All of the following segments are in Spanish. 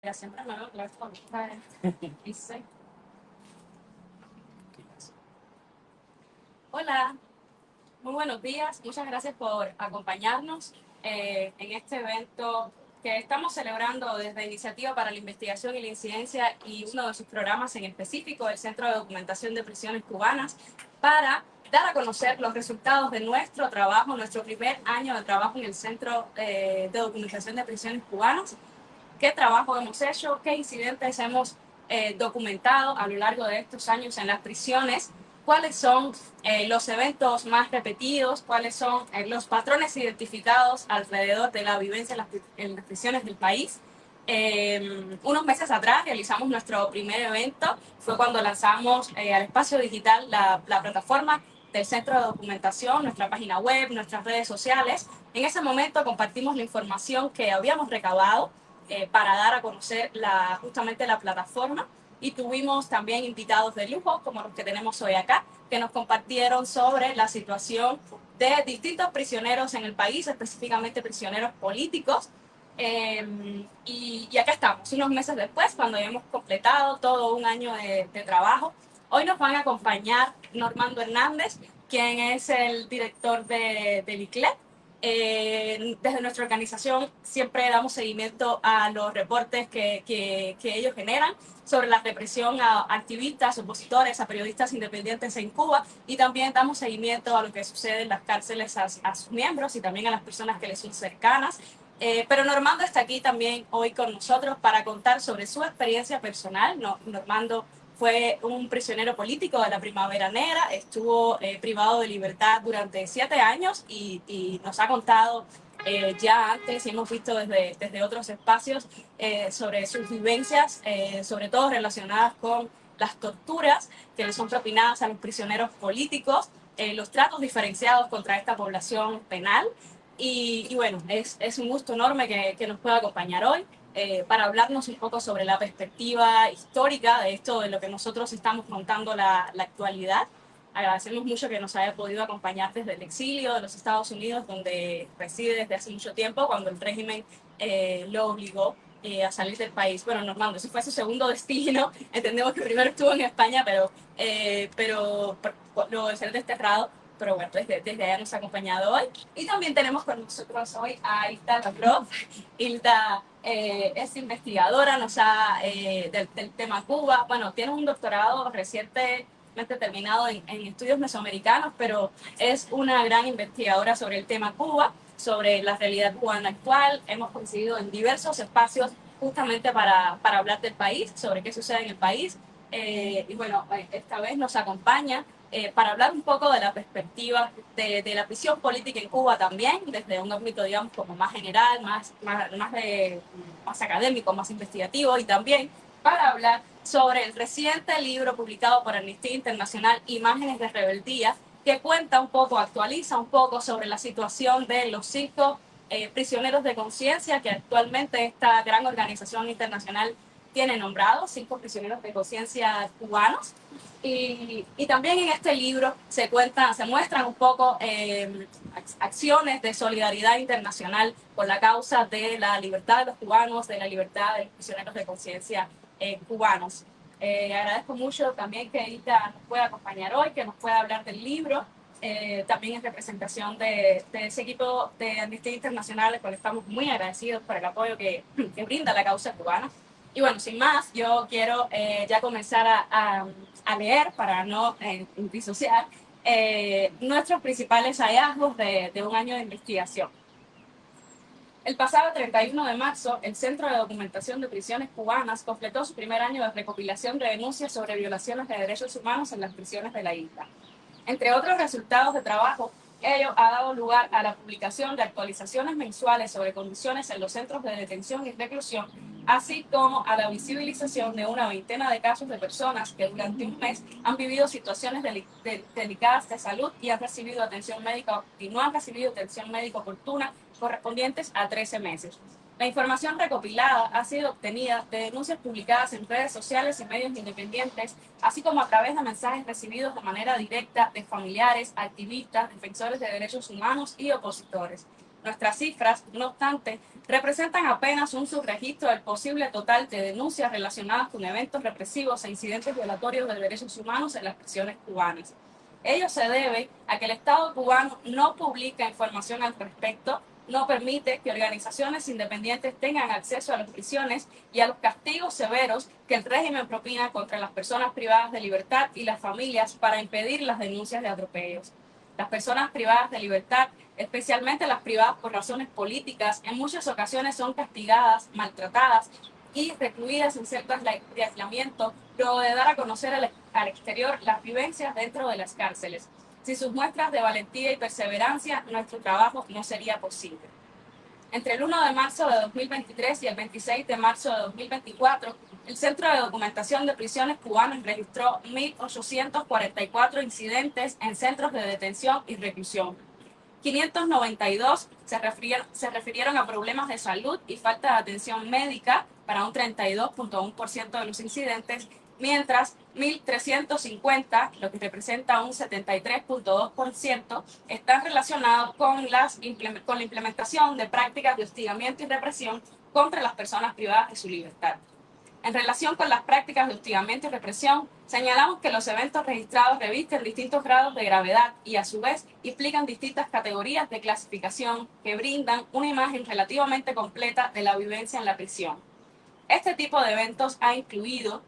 Siempre me veo la dice, hola, muy buenos días, muchas gracias por acompañarnos en este evento que estamos celebrando desde Iniciativa para la Investigación y la Incidencia y uno de sus programas en específico, el Centro de Documentación de Prisiones Cubanas, para dar a conocer los resultados de nuestro trabajo, nuestro primer año de trabajo en el Centro de Documentación de Prisiones Cubanas. ¿Qué trabajo hemos hecho? ¿Qué incidentes hemos documentado a lo largo de estos años en las prisiones? ¿Cuáles son los eventos más repetidos? ¿Cuáles son los patrones identificados alrededor de la vivencia en las prisiones del país? Unos meses atrás realizamos nuestro primer evento, fue cuando lanzamos al espacio digital la plataforma del Centro de Documentación, nuestra página web, nuestras redes sociales. En ese momento compartimos la información que habíamos recabado para dar a conocer justamente la plataforma, y tuvimos también invitados de lujo como los que tenemos hoy acá, que nos compartieron sobre la situación de distintos prisioneros en el país, específicamente prisioneros políticos. Y acá estamos, unos meses después, cuando ya hemos completado todo un año de trabajo. Hoy nos van a acompañar Normando Hernández, quien es el director del ICLEP. Desde nuestra organización siempre damos seguimiento a los reportes que ellos generan sobre la represión a activistas, opositores, a periodistas independientes en Cuba, y también damos seguimiento a lo que sucede en las cárceles a sus miembros y también a las personas que les son cercanas. Pero Normando está aquí también hoy con nosotros para contar sobre su experiencia personal. Normando fue un prisionero político de la Primavera Negra, estuvo privado de libertad durante 7 años y nos ha contado ya antes, y hemos visto desde otros espacios, sobre sus vivencias, sobre todo relacionadas con las torturas que le son propinadas a los prisioneros políticos, los tratos diferenciados contra esta población penal. Y bueno, es un gusto enorme que nos pueda acompañar hoy para hablarnos un poco sobre la perspectiva histórica de esto, de lo que nosotros estamos contando la actualidad. Agradecemos mucho que nos haya podido acompañar desde el exilio de los Estados Unidos, donde reside desde hace mucho tiempo, cuando el régimen lo obligó a salir del país. Bueno, Normando, ese fue su segundo destino. Entendemos que primero estuvo en España, pero luego de ser desterrado. Pero bueno, desde allá nos ha acompañado hoy. Y también tenemos con nosotros hoy a Hilda Lavrov. Hilda es investigadora, del tema Cuba. Bueno, tiene un doctorado recientemente terminado en estudios mesoamericanos, pero es una gran investigadora sobre el tema Cuba, sobre la realidad cubana actual. Hemos coincidido en diversos espacios justamente para hablar del país, sobre qué sucede en el país. Y bueno, esta vez nos acompaña para hablar un poco de la perspectiva de la prisión política en Cuba también, desde un ámbito, digamos, como más general, más académico, más investigativo, y también para hablar sobre el reciente libro publicado por Amnistía Internacional, Imágenes de Rebeldía, que cuenta un poco, actualiza un poco sobre la situación de los 5 prisioneros de conciencia que actualmente esta gran organización internacional tiene nombrados, 5 prisioneros de conciencia cubanos. Y también en este libro se muestran un poco acciones de solidaridad internacional por la causa de la libertad de los cubanos, de la libertad de los prisioneros de conciencia cubanos. Agradezco mucho también que Ita nos pueda acompañar hoy, que nos pueda hablar del libro, también en representación de ese equipo de Amnistía Internacional, al cual estamos muy agradecidos por el apoyo que brinda la causa cubana. Y bueno, sin más, yo quiero ya comenzar a leer para no disociar nuestros principales hallazgos de un año de investigación. El pasado 31 de marzo, el Centro de Documentación de Prisiones Cubanas completó su primer año de recopilación de denuncias sobre violaciones de derechos humanos en las prisiones de la isla. Entre otros resultados de trabajo, ello ha dado lugar a la publicación de actualizaciones mensuales sobre condiciones en los centros de detención y reclusión, así como a la visibilización de una veintena de casos de personas que durante un mes han vivido situaciones delicadas de salud y han recibido atención médica y no han recibido atención médica oportuna correspondientes a 13 meses. La información recopilada ha sido obtenida de denuncias publicadas en redes sociales y medios independientes, así como a través de mensajes recibidos de manera directa de familiares, activistas, defensores de derechos humanos y opositores. Nuestras cifras, no obstante, representan apenas un subregistro del posible total de denuncias relacionadas con eventos represivos e incidentes violatorios de derechos humanos en las prisiones cubanas. Ello se debe a que el Estado cubano no publica información al respecto, no permite que organizaciones independientes tengan acceso a las prisiones y a los castigos severos que el régimen propina contra las personas privadas de libertad y las familias para impedir las denuncias de atropellos. Las personas privadas de libertad, especialmente las privadas por razones políticas, en muchas ocasiones son castigadas, maltratadas y recluidas en celdas de aislamiento, luego de dar a conocer al exterior las vivencias dentro de las cárceles. Sin sus muestras de valentía y perseverancia, nuestro trabajo no sería posible. Entre el 1 de marzo de 2023 y el 26 de marzo de 2024, el Centro de Documentación de Prisiones Cubanas registró 1.844 incidentes en centros de detención y reclusión. 592 se refirieron a problemas de salud y falta de atención médica para un 32.1% de los incidentes, mientras 1.350, lo que representa un 73.2%, están relacionados con la implementación de prácticas de hostigamiento y represión contra las personas privadas de su libertad. En relación con las prácticas de hostigamiento y represión, señalamos que los eventos registrados revisten distintos grados de gravedad y, a su vez, implican distintas categorías de clasificación que brindan una imagen relativamente completa de la vivencia en la prisión. Este tipo de eventos ha incluido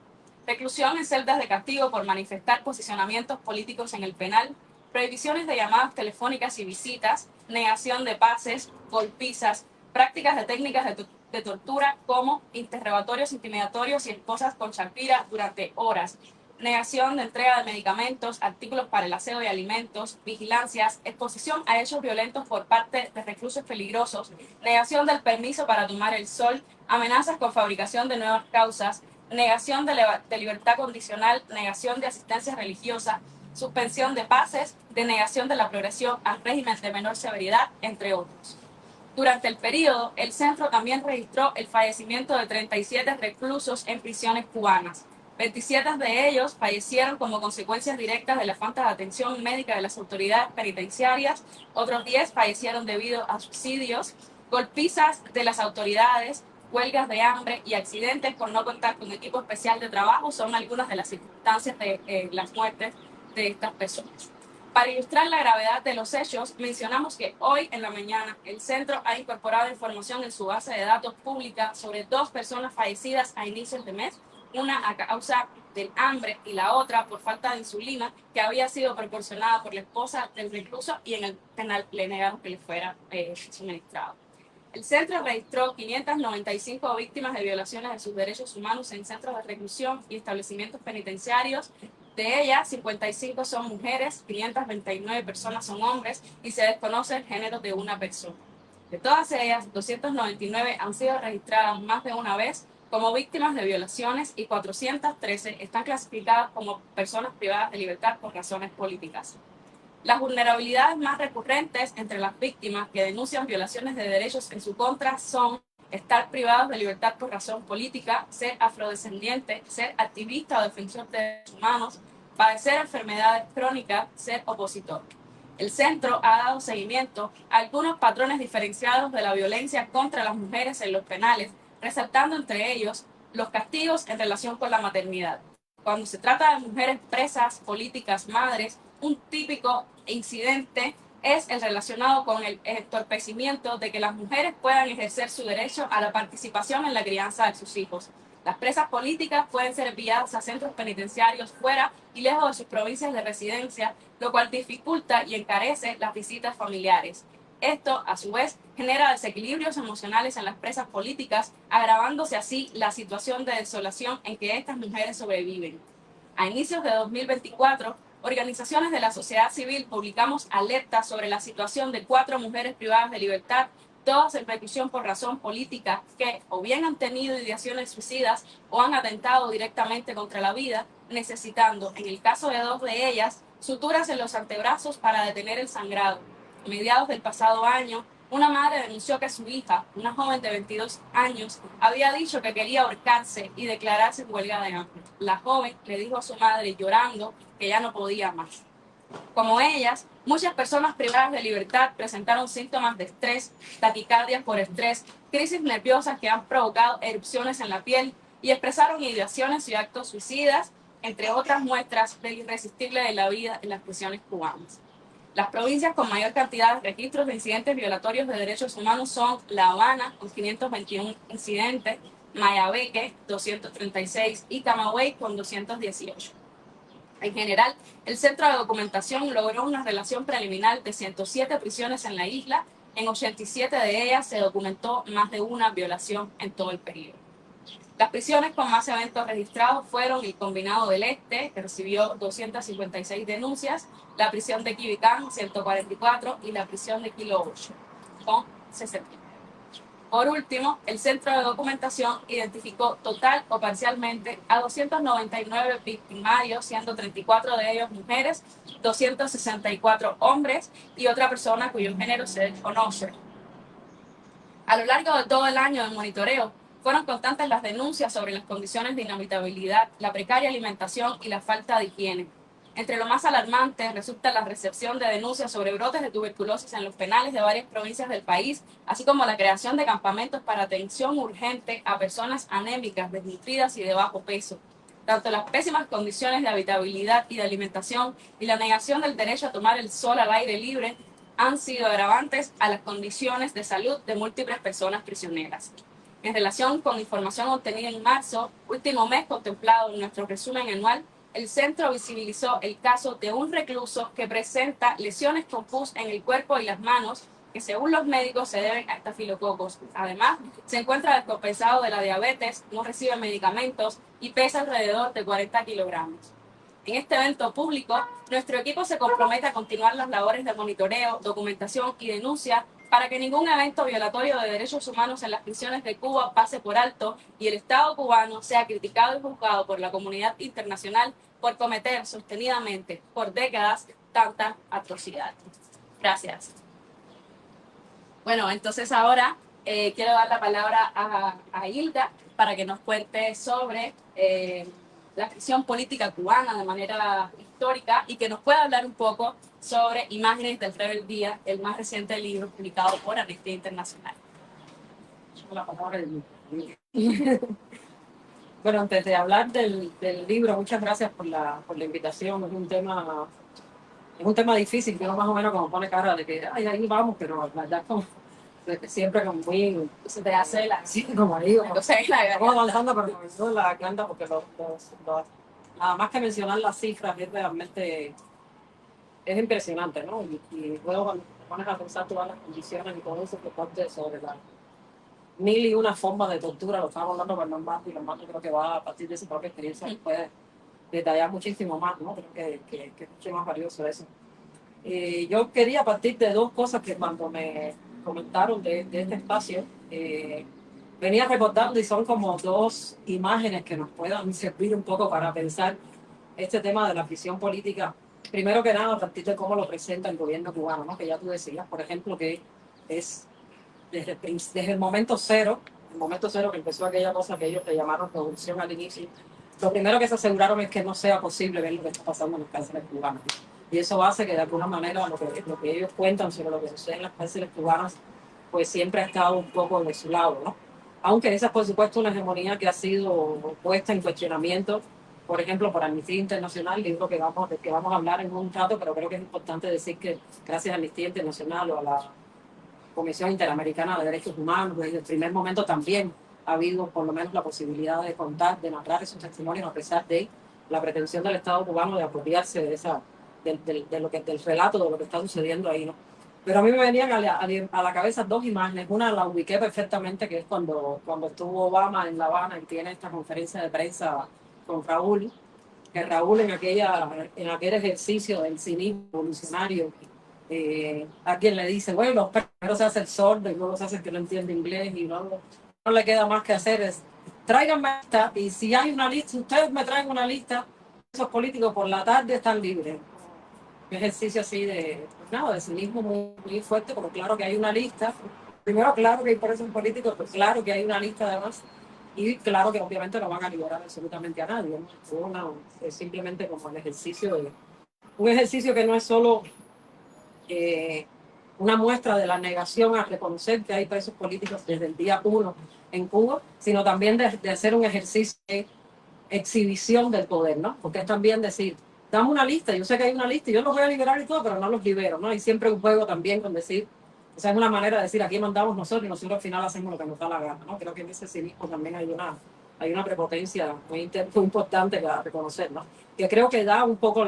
reclusión en celdas de castigo por manifestar posicionamientos políticos en el penal, prohibiciones de llamadas telefónicas y visitas, negación de pases, golpizas, prácticas de técnicas de tortura como interrogatorios intimidatorios y esposas con champira durante horas, negación de entrega de medicamentos, artículos para el aseo de alimentos, vigilancias, exposición a hechos violentos por parte de reclusos peligrosos, negación del permiso para tomar el sol, amenazas con fabricación de nuevas causas, negación de libertad condicional, negación de asistencia religiosa, suspensión de pases, denegación de la progresión al régimen de menor severidad, entre otros. Durante el periodo, el centro también registró el fallecimiento de 37 reclusos en prisiones cubanas. 27 de ellos fallecieron como consecuencias directas de la falta de atención médica de las autoridades penitenciarias, otros 10 fallecieron debido a suicidios, golpizas de las autoridades, huelgas de hambre y accidentes por no contar con equipo especial de trabajo son algunas de las circunstancias de las muertes de estas personas. Para ilustrar la gravedad de los hechos, mencionamos que hoy en la mañana el centro ha incorporado información en su base de datos pública sobre 2 personas fallecidas a inicios de mes, una a causa del hambre y la otra por falta de insulina que había sido proporcionada por la esposa del recluso y en el penal le negaron que le fuera suministrado. El centro registró 595 víctimas de violaciones de sus derechos humanos en centros de reclusión y establecimientos penitenciarios. De ellas, 55 son mujeres, 529 personas son hombres y se desconoce el género de una persona. De todas ellas, 299 han sido registradas más de una vez como víctimas de violaciones y 413 están clasificadas como personas privadas de libertad por razones políticas. Las vulnerabilidades más recurrentes entre las víctimas que denuncian violaciones de derechos en su contra son estar privados de libertad por razón política, ser afrodescendiente, ser activista o defensor de derechos humanos, padecer enfermedades crónicas, ser opositor. El centro ha dado seguimiento a algunos patrones diferenciados de la violencia contra las mujeres en los penales, resaltando entre ellos los castigos en relación con la maternidad. Cuando se trata de mujeres presas, políticas, madres, un típico incidente es el relacionado con el entorpecimiento de que las mujeres puedan ejercer su derecho a la participación en la crianza de sus hijos. Las presas políticas pueden ser enviadas a centros penitenciarios fuera y lejos de sus provincias de residencia, lo cual dificulta y encarece las visitas familiares. Esto, a su vez, genera desequilibrios emocionales en las presas políticas, agravándose así la situación de desolación en que estas mujeres sobreviven. A inicios de 2024, organizaciones de la sociedad civil publicamos alertas sobre la situación de 4 mujeres privadas de libertad, todas en reclusión por razón política, que o bien han tenido ideaciones suicidas o han atentado directamente contra la vida, necesitando, en el caso de 2 de ellas, suturas en los antebrazos para detener el sangrado. A mediados del pasado año, una madre denunció que su hija, una joven de 22 años, había dicho que quería ahorcarse y declararse en huelga de hambre. La joven le dijo a su madre llorando que ya no podía más. Como ellas, muchas personas privadas de libertad presentaron síntomas de estrés, taquicardias por estrés, crisis nerviosas que han provocado erupciones en la piel y expresaron ideaciones y actos suicidas, entre otras muestras del irresistible de la vida en las prisiones cubanas. Las provincias con mayor cantidad de registros de incidentes violatorios de derechos humanos son La Habana, con 521 incidentes, Mayabeque, 236 y Camagüey, con 218. En general, el Centro de Documentación logró una relación preliminar de 107 prisiones en la isla. En 87 de ellas se documentó más de una violación en todo el periodo. Las prisiones con más eventos registrados fueron el Combinado del Este, que recibió 256 denuncias, la prisión de Quibicán, 144, y la prisión de Kilo 8, con 60. Por último, el Centro de Documentación identificó total o parcialmente a 299 victimarios, siendo 34 de ellos mujeres, 264 hombres y otra persona cuyo género se desconoce. A lo largo de todo el año de monitoreo, fueron constantes las denuncias sobre las condiciones de inhabitabilidad, la precaria alimentación y la falta de higiene. Entre lo más alarmante resulta la recepción de denuncias sobre brotes de tuberculosis en los penales de varias provincias del país, así como la creación de campamentos para atención urgente a personas anémicas, desnutridas y de bajo peso. Tanto las pésimas condiciones de habitabilidad y de alimentación y la negación del derecho a tomar el sol al aire libre han sido agravantes a las condiciones de salud de múltiples personas prisioneras. En relación con información obtenida en marzo, último mes contemplado en nuestro resumen anual, el centro visibilizó el caso de un recluso que presenta lesiones con pus en el cuerpo y las manos que según los médicos se deben a estafilococos. Además, se encuentra descompensado de la diabetes, no recibe medicamentos y pesa alrededor de 40 kilogramos. En este evento público, nuestro equipo se compromete a continuar las labores de monitoreo, documentación y denuncia para que ningún evento violatorio de derechos humanos en las prisiones de Cuba pase por alto y el Estado cubano sea criticado y juzgado por la comunidad internacional por cometer sostenidamente por décadas tantas atrocidades. Gracias. Bueno, entonces ahora quiero dar la palabra a Hilda para que nos cuente sobre la prisión política cubana de manera histórica y que nos pueda hablar un poco sobre Imágenes del Rebeldía, el más reciente libro publicado por Amnistía Internacional. La palabra del libro. Bueno, antes de hablar del libro, muchas gracias por la invitación. Es un tema difícil, que uno más o menos como pone cara de que ay, ahí vamos, pero la verdad como siempre como muy Se te hace la... sí, como digo, estamos avanzando, pero me suena la garganta porque nada más que mencionar las cifras es realmente es impresionante, ¿no? Y luego cuando te pones a pensar todas las condiciones y todo eso que parte sobre la mil y una formas de tortura, lo estamos hablando con Normando y Normando creo que va a partir de su propia experiencia puede detallar muchísimo más, ¿no? Creo que es mucho más valioso eso. Yo quería partir de dos cosas que cuando me comentaron de este espacio, venía recordando y son como dos imágenes que nos puedan servir un poco para pensar este tema de la prisión política. Primero que nada, a partir de cómo lo presenta el gobierno cubano, ¿no? Que ya tú decías, por ejemplo, que es desde el momento cero que empezó aquella cosa que ellos le llamaron revolución al inicio, lo primero que se aseguraron es que no sea posible ver lo que está pasando en las cárceles cubanas. Y eso hace que de alguna manera lo que ellos cuentan sobre lo que sucede en las cárceles cubanas, pues siempre ha estado un poco de su lado, ¿no? Aunque esa es por supuesto una hegemonía que ha sido puesta en cuestionamiento, por ejemplo, por Amnistía Internacional, libro del que vamos a hablar en un rato, pero creo que es importante decir que gracias a Amnistía Internacional o a la Comisión Interamericana de Derechos Humanos, desde el primer momento también ha habido por lo menos la posibilidad de contar, de narrar esos testimonios a pesar de la pretensión del Estado cubano de apropiarse del relato de lo que está sucediendo ahí, ¿no? Pero a mí me venían a la cabeza dos imágenes. Una la ubiqué perfectamente, que es cuando estuvo Obama en La Habana y tiene esta conferencia de prensa con Raúl, que Raúl en aquel ejercicio del cinismo revolucionario, a quien le dice, bueno, primero se hace el sordo y luego se hace el que no entiende inglés y luego no le queda más que hacer es tráiganme esta y si hay una lista, ustedes me traen una lista, esos políticos por la tarde están libres. Un ejercicio así de cinismo muy fuerte, porque claro que hay una lista. Primero, claro que hay presos políticos, pero claro que hay una lista además. Y claro que obviamente no van a liberar absolutamente a nadie, ¿no? Es simplemente como el ejercicio Un ejercicio que no es solo una muestra de la negación a reconocer que hay presos políticos desde el día 1 en Cuba, sino también de hacer un ejercicio de exhibición del poder, ¿no? Porque es también decir, dame una lista, yo sé que hay una lista y yo los voy a liberar y todo, pero no los libero, ¿no? Y siempre un juego también con decir, o sea, es una manera de decir, aquí mandamos nosotros y nosotros al final hacemos lo que nos da la gana, ¿no? Creo que en ese cinismo también hay una prepotencia muy importante a reconocer, ¿no? Que creo que da un poco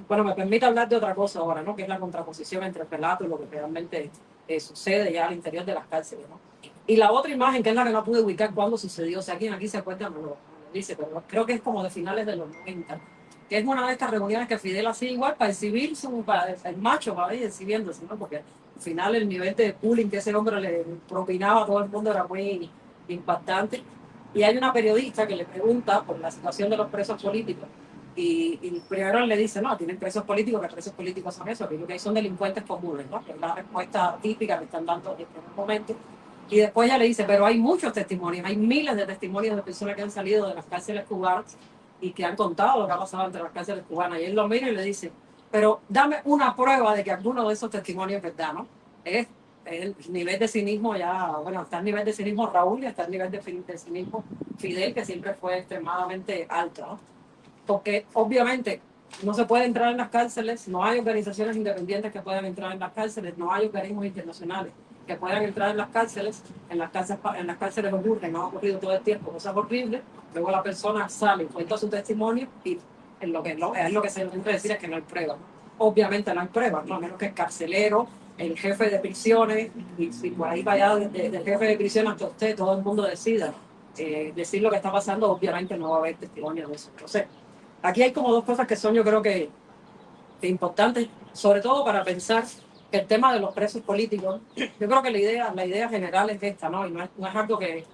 bueno, me permite hablar de otra cosa ahora, ¿no? Que es la contraposición entre el relato y lo que realmente sucede ya al interior de las cárceles, ¿no? Y la otra imagen, que es la que no pude ubicar cuándo sucedió, o sea, alguien aquí se acuerda, me lo dice, pero creo que es como de finales de los 90, que es una de estas reuniones que Fidel hacía igual para exhibir para el macho, para ir exhibiéndose, ¿no? Porque al final el nivel de bullying que ese hombre le propinaba a todo el mundo era muy impactante. Y hay una periodista que le pregunta por la situación de los presos políticos y primero le dice, no, tienen presos políticos, que presos políticos son eso, que lo que hay son delincuentes comunes, ¿no? Que es la respuesta típica que están dando en este momento. Y después ella le dice, pero hay muchos testimonios, hay miles de testimonios de personas que han salido de las cárceles cubanas y que han contado lo que ha pasado entre las cárceles cubanas. Y él lo mira y le dice, pero dame una prueba de que alguno de esos testimonios es verdad, ¿no? Es el nivel de cinismo ya, bueno, está el nivel de cinismo Raúl y está el nivel de cinismo Fidel, que siempre fue extremadamente alto, ¿no? Porque obviamente no se puede entrar en las cárceles, no hay organizaciones independientes que puedan entrar en las cárceles, no hay organismos internacionales que puedan entrar en las cárceles ocurren, no ha ocurrido todo el tiempo, cosas horribles, luego la persona sale, cuenta su testimonio y es lo que se intenta decir es que no hay pruebas. Obviamente no hay pruebas, ¿no? A menos que el carcelero, el jefe de prisiones, y si por ahí vaya del jefe de prisiones hasta usted, todo el mundo decida decir lo que está pasando, obviamente no va a haber testimonio de eso. Entonces, aquí hay como dos cosas que son yo creo que importantes, sobre todo para pensar que el tema de los presos políticos, yo creo que la idea general es esta, ¿no? Y no es algo que,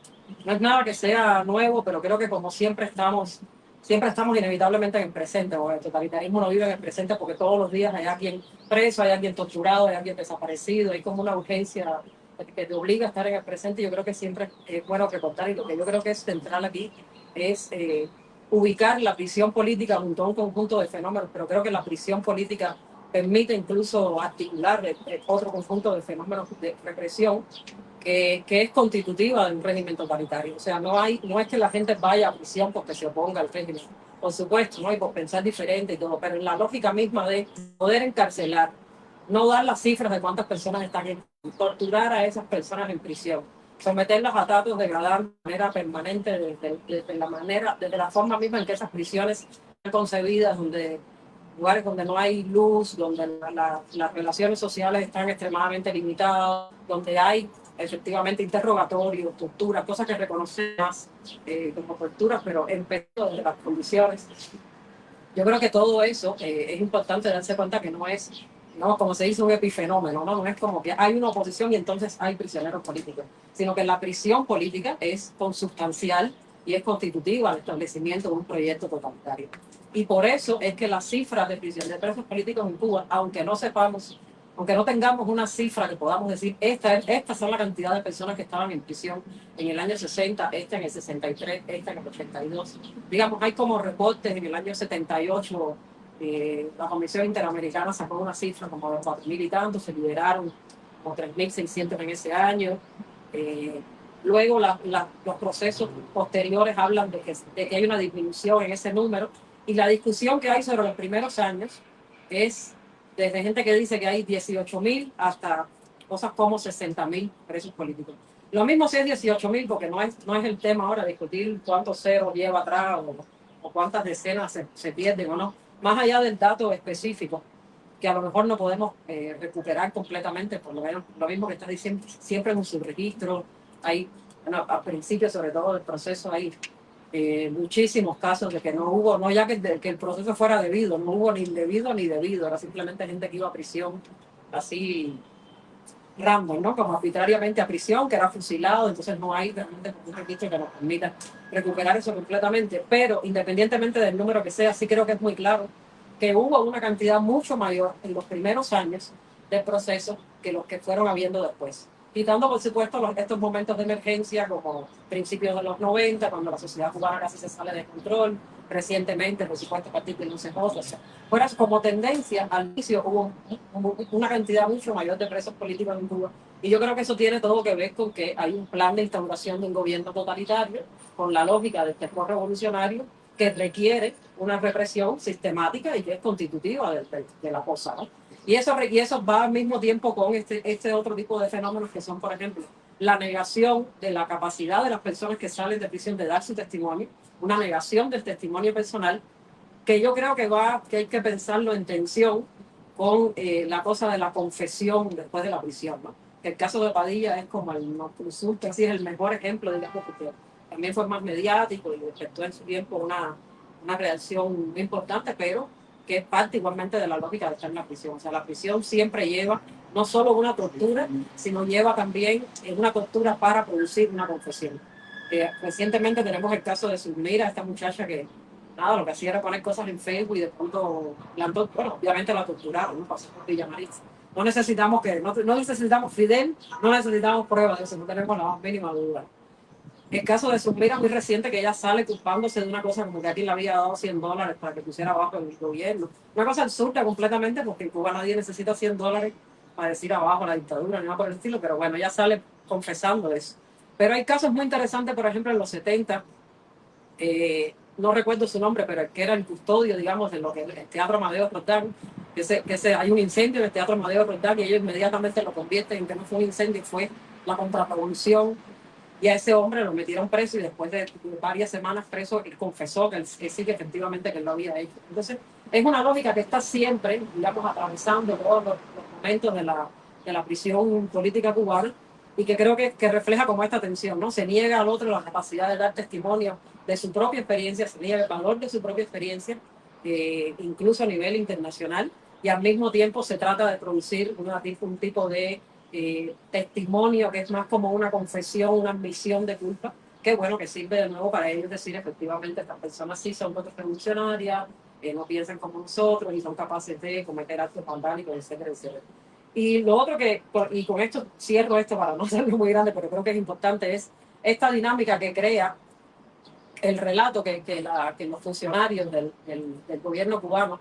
no es nada que sea nuevo, pero creo que como siempre estamos inevitablemente en el presente, o el totalitarismo no vive en el presente porque todos los días hay alguien preso, hay alguien torturado, hay alguien desaparecido, hay como una urgencia que te obliga a estar en el presente. Yo creo que siempre es bueno recordar, y lo que yo creo que es central aquí es ubicar la prisión política junto a un conjunto de fenómenos, pero creo que la prisión política permite incluso articular otro conjunto de fenómenos de represión que es constitutiva de un régimen totalitario. O sea, no es que la gente vaya a prisión porque se oponga al régimen, por supuesto, ¿no? Y por pensar diferente y todo, pero en la lógica misma de poder encarcelar, no dar las cifras de cuántas personas están torturar a esas personas en prisión, someterlas a tratos degradantes de manera permanente desde la forma misma en que esas prisiones están concebidas, lugares donde no hay luz, donde las relaciones sociales están extremadamente limitadas, donde hay efectivamente interrogatorios, torturas, cosas que reconocemos como torturas, pero en pedo de las condiciones. Yo creo que todo eso es importante darse cuenta que no es, no, como se dice, un epifenómeno, ¿no? No es como que hay una oposición y entonces hay prisioneros políticos, sino que la prisión política es consubstancial y es constitutiva al establecimiento de un proyecto totalitario. Y por eso es que las cifras de prisión de presos políticos en Cuba, aunque no sepamos, aunque no tengamos una cifra que podamos decir, estas son la cantidad de personas que estaban en prisión en el año 60, esta en el 63, esta en el 82. Digamos, hay como reportes en el año 78, la Comisión Interamericana sacó una cifra como de 4.000 y tantos, se liberaron como 3.600 en ese año. Eh, Luego los procesos posteriores hablan de que hay una disminución en ese número y la discusión que hay sobre los primeros años es desde gente que dice que hay 18.000 hasta cosas como 60.000 presos políticos. Lo mismo si es 18.000 porque no es el tema ahora discutir cuántos ceros lleva atrás o cuántas decenas se pierden o no. Más allá del dato específico, que a lo mejor no podemos recuperar completamente, por lo menos lo mismo que estás diciendo, siempre en un subregistro, hay, bueno, al principio sobre todo del proceso hay muchísimos casos de que no hubo, no ya que el proceso fuera debido, no hubo ni indebido ni debido, era simplemente gente que iba a prisión así random, ¿no? Como arbitrariamente a prisión, que era fusilado, entonces no hay realmente un registro que nos permita recuperar eso completamente, pero independientemente del número que sea, sí creo que es muy claro que hubo una cantidad mucho mayor en los primeros años del proceso que los que fueron habiendo después. quitando por supuesto estos momentos de emergencia como principios de los 90, cuando la sociedad cubana casi se sale de control, recientemente, por supuesto, a partir del 11 o sea, fuera como tendencia, al inicio hubo una cantidad mucho mayor de presos políticos en Cuba. Y yo creo que eso tiene todo que ver con que hay un plan de instauración de un gobierno totalitario, con la lógica del terror revolucionario, que requiere una represión sistemática y que es constitutiva de la cosa, ¿no? Y eso va al mismo tiempo con este otro tipo de fenómenos que son, por ejemplo, la negación de la capacidad de las personas que salen de prisión de dar su testimonio, una negación del testimonio personal, que yo creo que hay que pensarlo en tensión con la cosa de la confesión después de la prisión, ¿no? Que el caso de Padilla es como el no resulta, así es el mejor ejemplo, digamos, porque también fue más mediático y despertó en su tiempo una reacción muy importante, pero que es parte igualmente de la lógica de estar en la prisión. O sea, la prisión siempre lleva no solo una tortura, sino lleva también una tortura para producir una confesión. Recientemente tenemos el caso de Zulmira, esta muchacha que nada, lo que hacía era poner cosas en Facebook y de pronto, bueno, obviamente la torturaron, ¿no? Pasó por Villa María. No necesitamos no necesitamos Fidel, no necesitamos pruebas de eso, no tenemos la más mínima duda. El caso de Zulmira muy reciente, que ella sale culpándose de una cosa como que alguien le había dado $100 para que pusiera abajo el gobierno. Una cosa absurda completamente, porque en Cuba nadie necesita $100 para decir abajo la dictadura, ni nada por el estilo, pero bueno, ella sale confesando eso. Pero hay casos muy interesantes, por ejemplo, en los 70, no recuerdo su nombre, pero el que era el custodio, digamos, de lo que el Teatro Amadeo Roldán, hay un incendio en el Teatro Amadeo Roldán y ellos inmediatamente lo convierten en que no fue un incendio, fue la contrarrevolución. Y a ese hombre lo metieron preso y después de varias semanas preso, él confesó que sí, que efectivamente que él lo había hecho. Entonces, es una lógica que está siempre, digamos, atravesando todos los momentos de la prisión política cubana y que creo que refleja como esta tensión, ¿no? Se niega al otro la capacidad de dar testimonio de su propia experiencia, se niega el valor de su propia experiencia, incluso a nivel internacional, y al mismo tiempo se trata de producir un tipo de testimonio que es más como una confesión, una admisión de culpa, que bueno, que sirve de nuevo para ellos decir efectivamente estas personas sí son revolucionarias, no piensan como nosotros y son capaces de cometer actos vandálicos, etcétera, etcétera. Y lo otro y con esto cierro esto para no hacerlo muy grande, pero creo que es importante, es esta dinámica que crea el relato que los funcionarios del gobierno cubano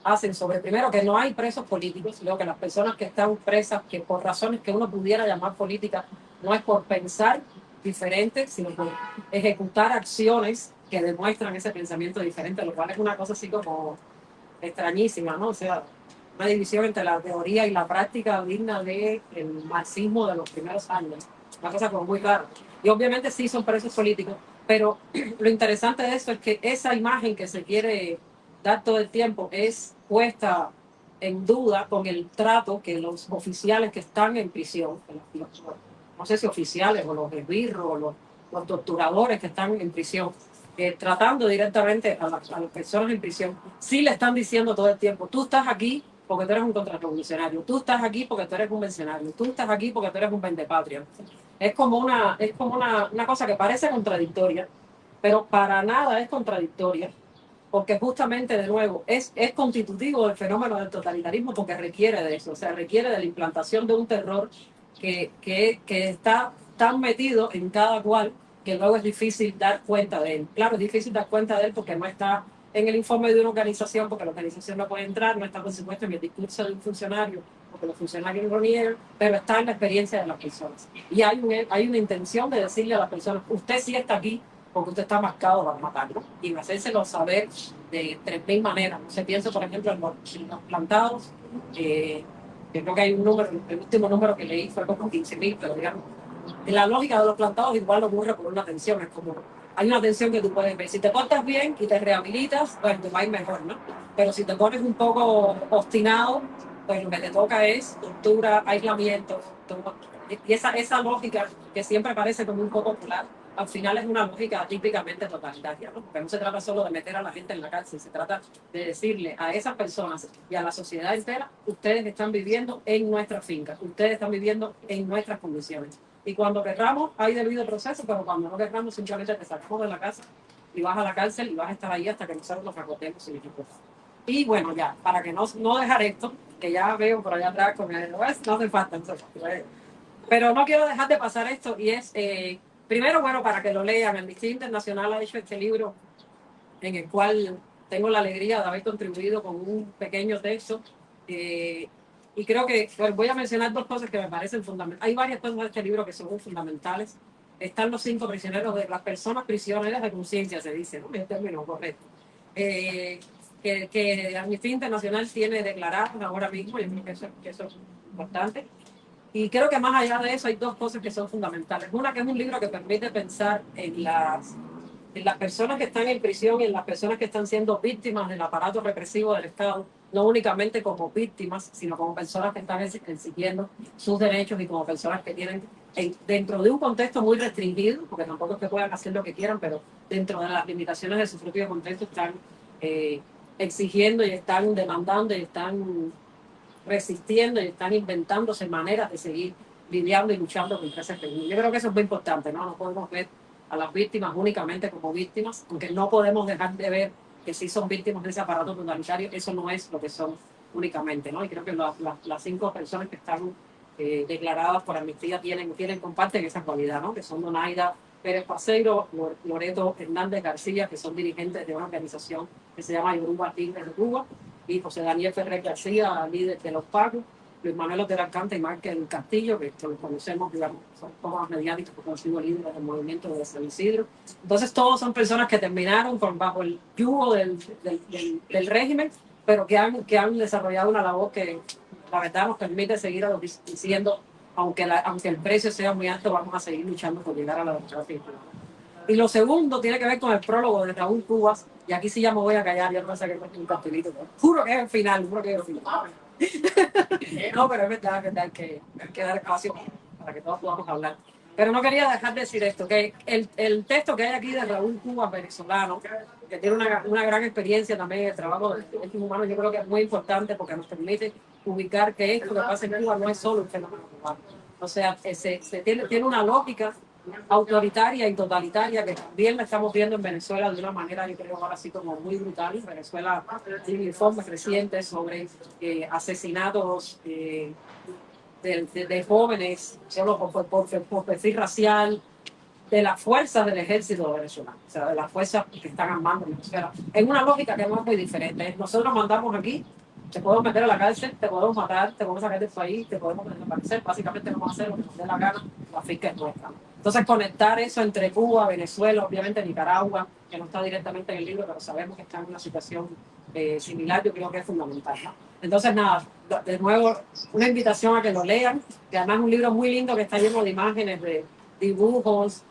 hacen sobre, primero, que no hay presos políticos, luego que las personas que están presas, que por razones que uno pudiera llamar políticas, no es por pensar diferente, sino por ejecutar acciones que demuestran ese pensamiento diferente, lo cual es una cosa así como extrañísima, ¿no? O sea, una división entre la teoría y la práctica digna del marxismo de los primeros años. Una cosa como muy clara. Y obviamente sí son presos políticos, pero lo interesante de eso es que esa imagen que se quiere dar todo el tiempo es puesta en duda con el trato que los oficiales que están en prisión, no sé si oficiales o los esbirros o los torturadores que están en prisión, tratando directamente a las personas en prisión, sí le están diciendo todo el tiempo, tú estás aquí porque tú eres un contrarrevolucionario, tú estás aquí porque tú eres un mercenario, tú estás aquí porque tú eres un vendepatria. Es como una cosa que parece contradictoria, pero para nada es contradictoria, porque justamente, de nuevo, es constitutivo del fenómeno del totalitarismo porque requiere de eso, o sea, requiere de la implantación de un terror que está tan metido en cada cual que luego es difícil dar cuenta de él. Claro, es difícil dar cuenta de él porque no está en el informe de una organización, porque la organización no puede entrar, no está, por supuesto, en el discurso de un funcionario, porque los funcionarios lo niegan, pero está en la experiencia de las personas. Y hay una intención de decirle a las personas, usted sí está aquí porque usted está marcado para matarlo, y hacérselo saber de 3.000 maneras. Se piensa, por ejemplo, en los plantados, yo creo que hay un número, el último número que leí fue como 15.000, pero digamos, en la lógica de los plantados igual ocurre por una tensión, es como, hay una tensión que tú puedes ver. Si te portas bien y te rehabilitas, pues te va a ir mejor, ¿no? Pero si te pones un poco obstinado, pues lo que te toca es tortura, aislamiento, y esa lógica que siempre parece como un poco popular, al final es una lógica típicamente totalitaria, ¿no? Porque no se trata solo de meter a la gente en la cárcel, se trata de decirle a esas personas y a la sociedad entera, ustedes están viviendo en nuestra finca, ustedes están viviendo en nuestras condiciones. Y cuando querramos, hay debido proceso, pero cuando no querramos, simplemente te sacamos de la casa y vas a la cárcel y vas a estar ahí hasta que nosotros nos recordemos y equipo. Y bueno, ya, para que no dejar esto, que ya veo por allá atrás con el no hace falta, entonces, Pero no quiero dejar de pasar esto y es, primero, bueno, para que lo lean, Amnistía Internacional ha hecho este libro en el cual tengo la alegría de haber contribuido con un pequeño texto. eh, y creo que pues, voy a mencionar dos cosas que me parecen fundamentales. Hay varias cosas de este libro que son fundamentales. Están los 5 prisioneros de las personas prisioneras de conciencia, se dice, ¿no? El término correcto. Eh, que Amnistía Internacional tiene declaradas ahora mismo, yo creo que eso es importante. Y creo que más allá de eso hay dos cosas que son fundamentales. Una, que es un libro que permite pensar en las personas que están en prisión y en las personas que están siendo víctimas del aparato represivo del Estado, no únicamente como víctimas, sino como personas que están exigiendo sus derechos y como personas que tienen, dentro de un contexto muy restringido, porque tampoco es que puedan hacer lo que quieran, pero dentro de las limitaciones de su propio contexto están eh, exigiendo y están demandando y están resistiendo y están inventándose maneras de seguir lidiando y luchando contra ese fenómeno. Yo creo que eso es muy importante, ¿no? No podemos ver a las víctimas únicamente como víctimas, aunque no podemos dejar de ver que sí son víctimas de ese aparato totalitario, eso no es lo que son únicamente, ¿no? Y creo que las 5 personas que están declaradas por Amnistía comparten esa cualidad, ¿no? Que son Donaida Pérez Paceiro, Loreto Hernández García, que son dirigentes de una organización que se llama Yoruba Tigres de Cuba, y José Daniel Ferrer García, líder de los PACO, Luis Manuel Otero Alcante y Márquez Castillo, que los conocemos, digamos, son todos mediáticos porque han sido líderes del movimiento de San Isidro. Entonces, todos son personas que terminaron bajo el yugo del régimen, pero que han desarrollado una labor que, la verdad, nos permite seguir diciendo, aunque el precio sea muy alto, vamos a seguir luchando por llegar a la democracia. Y lo segundo tiene que ver con el prólogo de Raúl Cubas, y aquí sí ya me voy a callar, yo no sé qué un cartelito. Juro que es el final, juro que es el final. No, pero es verdad que hay que dar espacio para que todos podamos hablar. Pero no quería dejar de decir esto, que el texto que hay aquí de Raúl Cubas, venezolano, que tiene una gran experiencia también en el trabajo de derechos humanos, yo creo que es muy importante porque nos permite ubicar que esto que pasa en Cuba no es solo un fenómeno cubano. O sea, tiene una lógica autoritaria y totalitaria que también la estamos viendo en Venezuela de una manera, yo creo, ahora sí como muy brutal. Venezuela tiene informes recientes sobre asesinatos de jóvenes solo por perfil racial, de las fuerzas del ejército venezolano, o sea, de las fuerzas que están armando en Venezuela. En una lógica que no es muy diferente. Nosotros mandamos aquí, te podemos meter a la cárcel, te podemos matar, te podemos sacar del país, te podemos desaparecer, básicamente vamos a hacer lo que nos dé la gana, la finca es nuestra. Entonces, conectar eso entre Cuba, Venezuela, obviamente Nicaragua, que no está directamente en el libro, pero sabemos que está en una situación similar, yo creo que es fundamental, ¿no? Entonces, nada, de nuevo, una invitación a que lo lean, que además es un libro muy lindo que está lleno de imágenes, de dibujos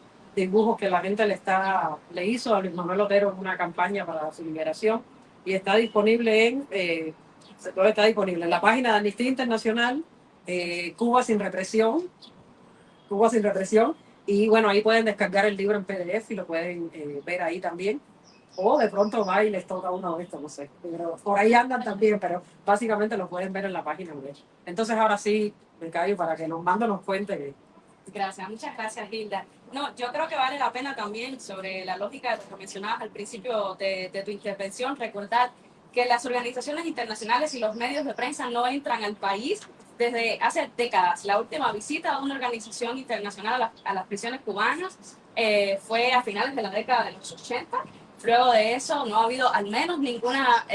que la gente le hizo a Luis Manuel Otero en una campaña para su liberación, y está disponible todo está disponible en la página de Amnistía Internacional, Cuba sin represión, Cuba sin represión, y bueno, ahí pueden descargar el libro en PDF y lo pueden ver ahí también. O de pronto va y les toca uno de estos, no sé. Pero por ahí andan también, pero básicamente lo pueden ver en la página web. Entonces ahora sí, me callo para que Mando nos cuente que... Gracias, muchas gracias, Hilda. No, yo creo que vale la pena también, sobre la lógica de lo que mencionabas al principio de tu intervención, recordar que las organizaciones internacionales y los medios de prensa no entran al país desde hace décadas. La última visita de una organización internacional a las prisiones cubanas fue a finales de la década de los 80. Luego de eso no ha habido al menos ninguna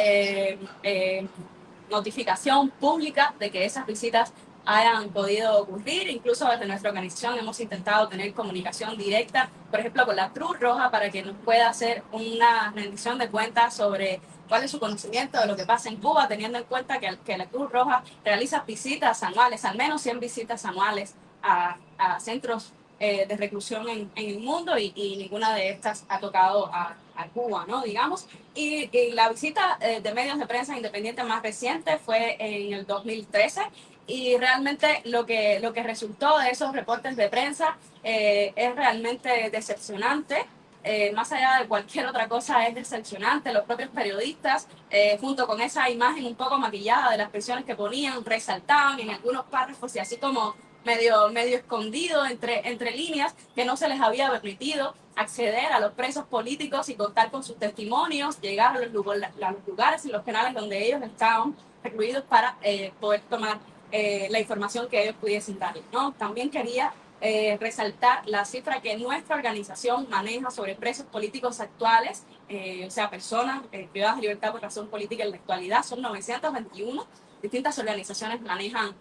notificación pública de que esas visitas hayan podido ocurrir. Incluso desde nuestra organización hemos intentado tener comunicación directa, por ejemplo, con la Cruz Roja, para que nos pueda hacer una rendición de cuentas sobre cuál es su conocimiento de lo que pasa en Cuba, teniendo en cuenta que la Cruz Roja realiza visitas anuales, al menos 100 visitas anuales a centros de reclusión en el mundo, y ninguna de estas ha tocado a Cuba, ¿no? Digamos. Y la visita de medios de prensa independiente más reciente fue en el 2013, y realmente lo que resultó de esos reportes de prensa es realmente decepcionante. Más allá de cualquier otra cosa, es decepcionante. Los propios periodistas, junto con esa imagen un poco maquillada de las prisiones que ponían, resaltaban en algunos párrafos, y así como medio escondido entre líneas, que no se les había permitido acceder a los presos políticos y contar con sus testimonios, llegar a los lugares y los penales donde ellos estaban recluidos para poder tomar la información que ellos pudiesen darle, ¿no? También quería resaltar la cifra que nuestra organización maneja sobre presos políticos actuales, o sea, personas privadas de libertad por razón política en la actualidad, son 921. Distintas organizaciones manejan,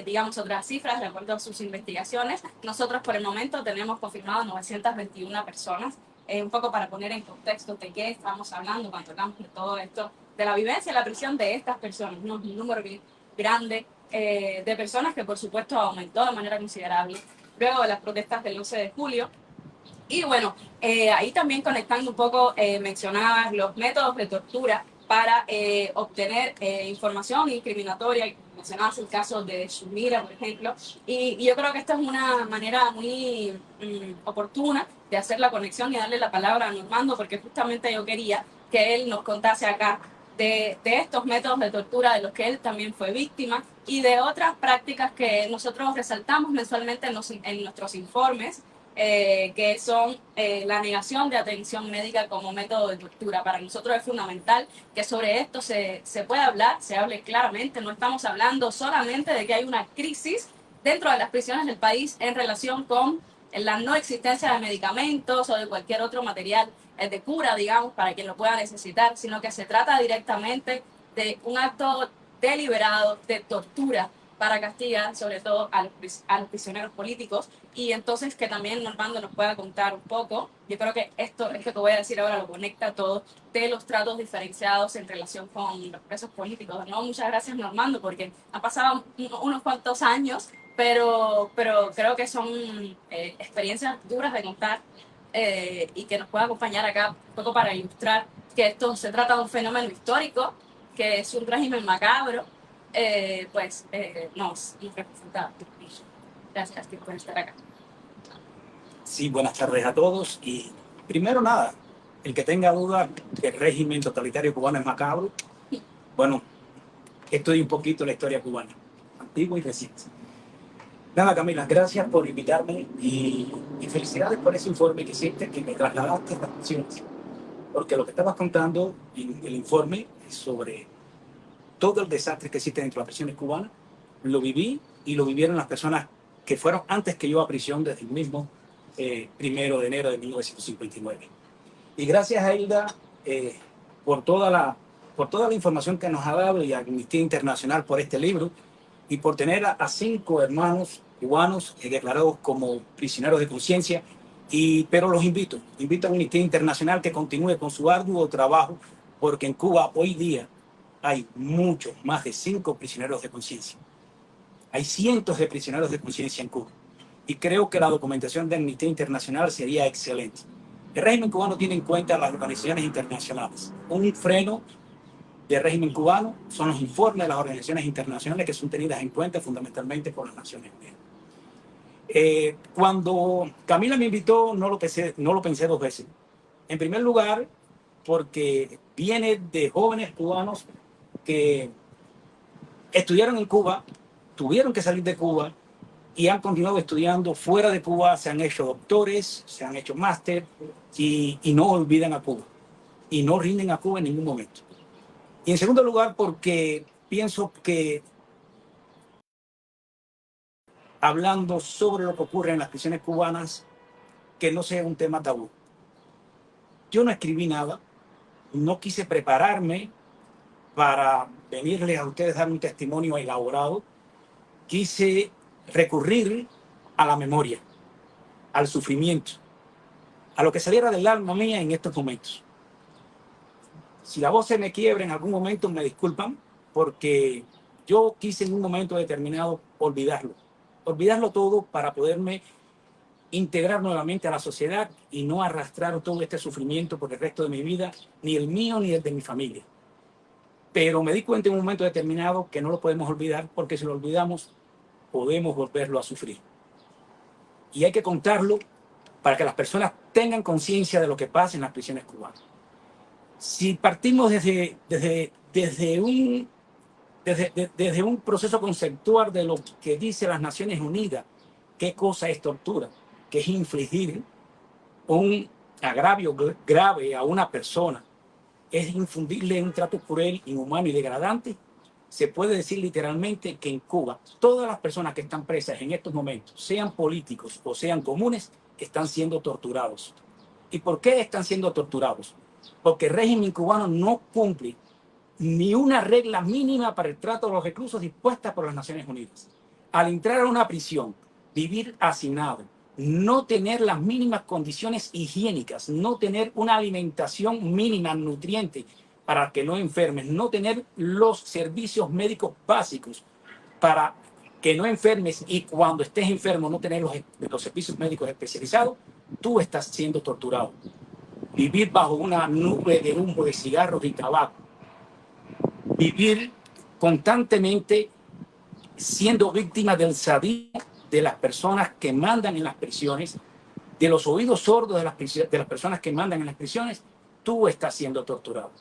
digamos, otras cifras de acuerdo a sus investigaciones. Nosotros por el momento tenemos confirmado 921 personas, un poco para poner en contexto de qué estamos hablando cuando hablamos de todo esto, de la vivencia y la prisión de estas personas, ¿no? Un número grande de personas que por supuesto aumentó de manera considerable luego de las protestas del 11 de julio. Y bueno, ahí también conectando un poco, mencionabas los métodos de tortura para obtener información incriminatoria. Mencionabas el caso de Shumira, por ejemplo, y yo creo que esta es una manera muy oportuna de hacer la conexión y darle la palabra a Normando, porque justamente yo quería que él nos contase acá de estos métodos de tortura de los que él también fue víctima y de otras prácticas que nosotros resaltamos mensualmente en nuestros informes, que son la negación de atención médica como método de tortura. Para nosotros es fundamental que sobre esto se pueda hablar, se hable claramente. No estamos hablando solamente de que hay una crisis dentro de las prisiones del país en relación con la no existencia de medicamentos o de cualquier otro material de cura, digamos, para quien lo pueda necesitar, sino que se trata directamente de un acto deliberado de tortura para castigar sobre todo a los prisioneros políticos. Y entonces que también Normando nos pueda contar un poco, yo creo que esto que te voy a decir ahora lo conecta todo, de los tratos diferenciados en relación con los presos políticos, ¿no? Muchas gracias, Normando, porque han pasado unos cuantos años, pero creo que son experiencias duras de contar, y que nos pueda acompañar acá un poco para ilustrar que esto se trata de un fenómeno histórico, que es un régimen macabro, nos representa. Gracias por estar acá. Sí, buenas tardes a todos. Y primero nada, el que tenga duda que el régimen totalitario cubano es macabro, bueno, estudie un poquito la historia cubana, antigua y reciente. Nada, Camila, gracias por invitarme y felicidades por ese informe que hiciste, que me trasladaste a las prisiones. Porque lo que estabas contando en el informe es sobre todo el desastre que existe dentro de las prisiones cubanas. Lo viví y lo vivieron las personas que fueron antes que yo a prisión desde el mismo 1 de enero de 1959. Y gracias a Hilda por toda la información que nos ha dado, y a Amnistía Internacional por este libro y por tener a 5 hermanos cubanos declarados como prisioneros de conciencia. Pero los invito a Amnistía Internacional que continúe con su arduo trabajo, porque en Cuba hoy día hay muchos, más de 5 prisioneros de conciencia. Hay cientos de prisioneros de conciencia en Cuba. Y creo que la documentación de Amnistía Internacional sería excelente. El régimen cubano tiene en cuenta las organizaciones internacionales. Un freno del régimen cubano son los informes de las organizaciones internacionales que son tenidas en cuenta fundamentalmente por las Naciones Unidas. Cuando Camila me invitó, no lo pensé 2 veces. En primer lugar, porque viene de jóvenes cubanos que estudiaron en Cuba, tuvieron que salir de Cuba y han continuado estudiando fuera de Cuba, se han hecho doctores, se han hecho máster y no olvidan a Cuba y no rinden a Cuba en ningún momento. Y en segundo lugar, porque pienso que hablando sobre lo que ocurre en las prisiones cubanas, que no sea un tema tabú. Yo no escribí nada, no quise prepararme para venirles a ustedes a dar un testimonio elaborado. Quise recurrir a la memoria, al sufrimiento, a lo que saliera del alma mía en estos momentos. Si la voz se me quiebra en algún momento, me disculpan, porque yo quise en un momento determinado olvidarlo todo para poderme integrar nuevamente a la sociedad y no arrastrar todo este sufrimiento por el resto de mi vida, ni el mío ni el de mi familia. Pero me di cuenta en un momento determinado que no lo podemos olvidar, porque si lo olvidamos, podemos volverlo a sufrir. Y hay que contarlo para que las personas tengan conciencia de lo que pasa en las prisiones cubanas. Si partimos desde un proceso conceptual de lo que dice las Naciones Unidas, qué cosa es tortura, que es infligir un agravio grave a una persona, es infundirle un trato cruel, inhumano y degradante, se puede decir literalmente que en Cuba todas las personas que están presas en estos momentos, sean políticos o sean comunes, están siendo torturados. ¿Y por qué están siendo torturados? Porque el régimen cubano no cumple ni una regla mínima para el trato de los reclusos dispuesta por las Naciones Unidas. Al entrar a una prisión, vivir hacinado, no tener las mínimas condiciones higiénicas, no tener una alimentación mínima, nutriente, para que no enfermes, no tener los servicios médicos básicos para que no enfermes y cuando estés enfermo no tener los servicios médicos especializados, tú estás siendo torturado. Vivir bajo una nube de humo de cigarros y tabaco, vivir constantemente siendo víctima del sadismo de las personas que mandan en las prisiones, de los oídos sordos de las personas que mandan en las prisiones, tú estás siendo torturado.